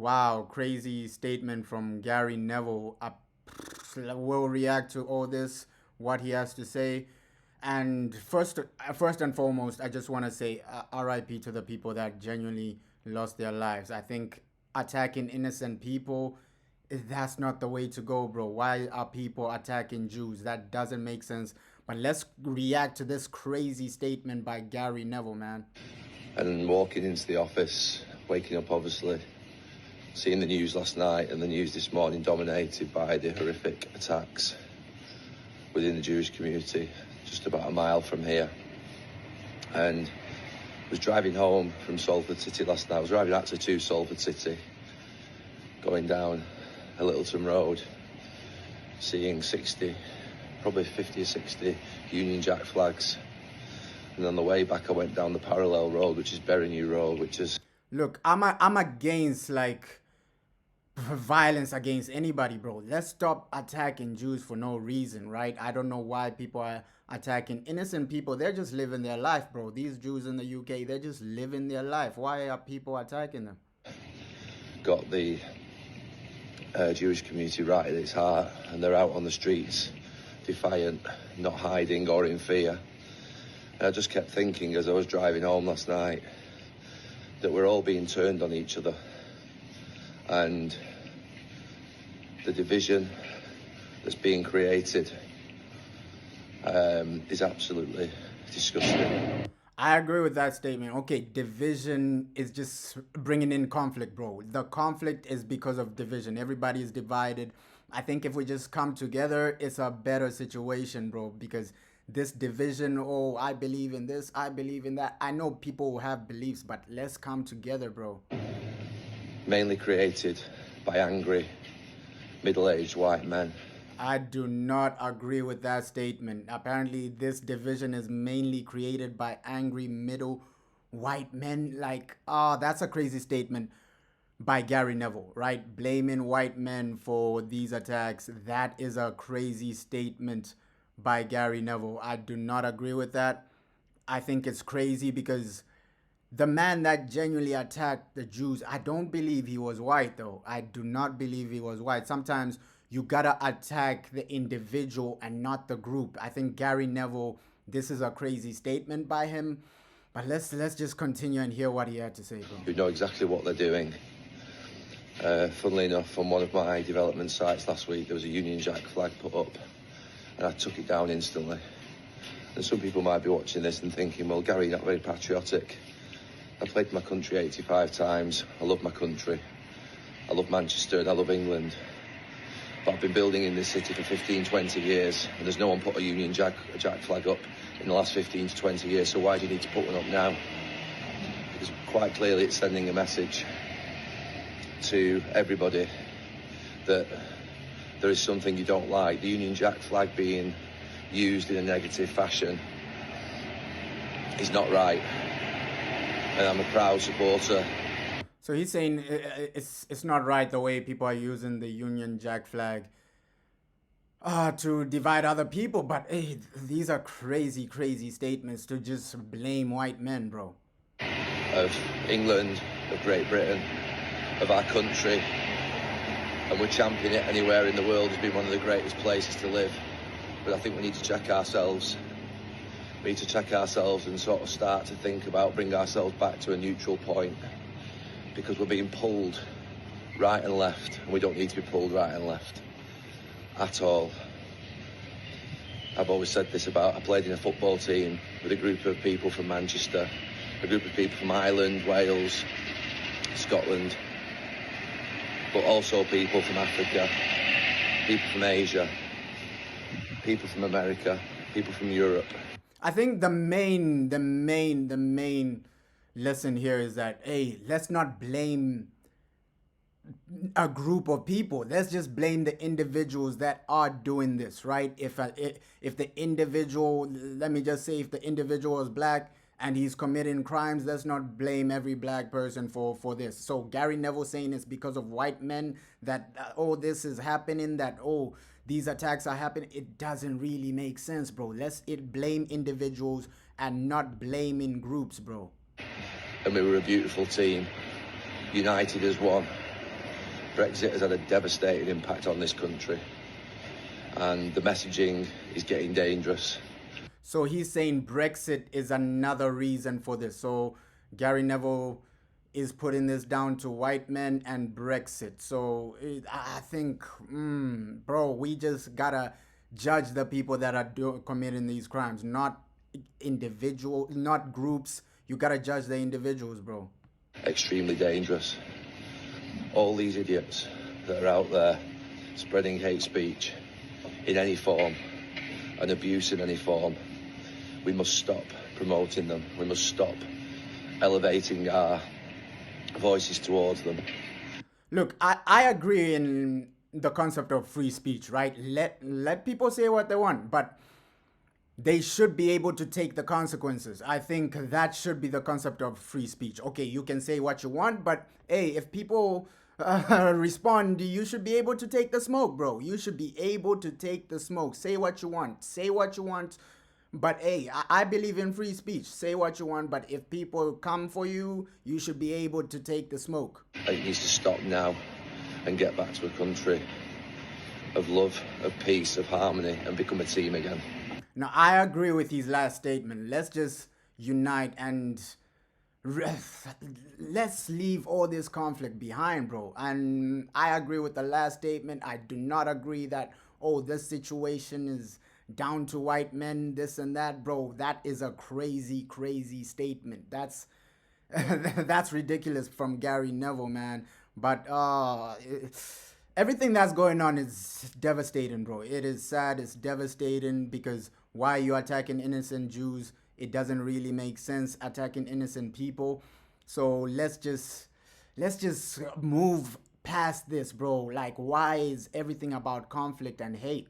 Wow, crazy statement from Gary Neville. Will react to all this, what he has to say. And first and foremost, I just want to say RIP to the people that genuinely lost their lives. I think attacking innocent people, that's not the way to go, bro. Why are people attacking Jews? That doesn't make sense. But let's react to this crazy statement by Gary Neville, man. And walking into the office, waking up obviously, seeing the news last night and the news this morning dominated by the horrific attacks within the Jewish community just about a mile from here. And was driving home from Salford City last night. I was driving actually to Salford City, going down a Littleton Road, seeing 60, probably 50 or 60 Union Jack flags. And on the way back, I went down the parallel road, which is Berrynew Road, which is... Look, I'm against like violence against anybody, bro. Let's stop attacking Jews for no reason, right? I don't know why people are attacking innocent people. They're just living their life, bro. These Jews in the UK, they're just living their life. Why are people attacking them? Got the Jewish community right at its heart, and they're out on the streets, defiant, not hiding or in fear. And I just kept thinking as I was driving home last night that we're all being turned on each other, and the division that's being created is absolutely disgusting. I agree with that statement. Okay, division is just bringing in conflict, bro. The conflict is because of division. Everybody is divided. I think if we just come together, it's a better situation, bro, because this division, oh, I believe in this, I believe in that. I know people have beliefs, but let's come together, bro. Mainly created by angry, middle-aged white men. I do not agree with that statement. Apparently, this division is mainly created by angry middle white men. Like, that's a crazy statement by Gary Neville, right? Blaming white men for these attacks. That is a crazy statement by Gary Neville. I do not agree with that. I think it's crazy because the man that genuinely attacked the Jews, I don't believe he was white, though. I do not believe he was white. Sometimes you gotta attack the individual and not the group. I think Gary Neville, this is a crazy statement by him. But let's just continue and hear what he had to say, bro. Who know exactly what they're doing. Funnily enough, on one of my development sites last week, there was a Union Jack flag put up, and I took it down instantly. And some people might be watching this and thinking, well, Gary, you're not very patriotic. I played for my country 85 times. I love my country. I love Manchester and I love England. But I've been building in this city for 15, 20 years, and there's no one put a Union Jack flag up in the last 15 to 20 years, so why do you need to put one up now? Because quite clearly it's sending a message to everybody that there is something you don't like. The Union Jack flag being used in a negative fashion is not right, and I'm a proud supporter. So he's saying it's not right the way people are using the Union Jack flag to divide other people. But hey, these are crazy, crazy statements to just blame white men, bro. Of England, of Great Britain, of our country, and we're championing it anywhere in the world as being one of the greatest places to live. But I think we need to check ourselves. We need to check ourselves and sort of start to think about bring ourselves back to a neutral point, because we're being pulled right and left, and we don't need to be pulled right and left at all. I've always said this about, I played in a football team with a group of people from Manchester, a group of people from Ireland, Wales, Scotland, but also people from Africa, people from Asia, people from America, people from Europe. I think the main lesson here is that, hey, let's not blame a group of people. Let's just blame the individuals that are doing this, right? If the individual, let me just say, if the individual is black and he's committing crimes, let's not blame every black person for this. So Gary Neville saying it's because of white men that, this is happening, that, these attacks are happening. It doesn't really make sense, bro. Let's blame individuals and not blaming groups, bro. And we were a beautiful team, united as one. Brexit has had a devastating impact on this country, and the messaging is getting dangerous. So he's saying Brexit is another reason for this. So Gary Neville is putting this down to white men and Brexit. So I think, bro, we just gotta judge the people that are committing these crimes, not not groups. You gotta judge the individuals, bro. Extremely dangerous. All these idiots that are out there spreading hate speech in any form and abuse in any form, we must stop promoting them. We must stop elevating our voices towards them. Look, I agree in the concept of free speech, right? Let people say what they want, but they should be able to take the consequences. I think that should be the concept of free speech. Okay, you can say what you want, but hey, if people respond, you should be able to take the smoke, bro. You should be able to take the smoke. Say what you want. Say what you want. But hey, I believe in free speech. Say what you want, but if people come for you, you should be able to take the smoke. It needs to stop now and get back to a country of love, of peace, of harmony, and become a team again. Now, I agree with his last statement. Let's just unite and let's leave all this conflict behind, bro. And I agree with the last statement. I do not agree that, oh, this situation is down to white men, this and that, bro. That is a crazy, crazy statement. That's that's ridiculous from Gary Neville, man. But everything that's going on is devastating, bro. It is sad. It's devastating because why are you attacking innocent Jews? It doesn't really make sense attacking innocent people. So let's just move past this, bro. Like, why is everything about conflict and hate?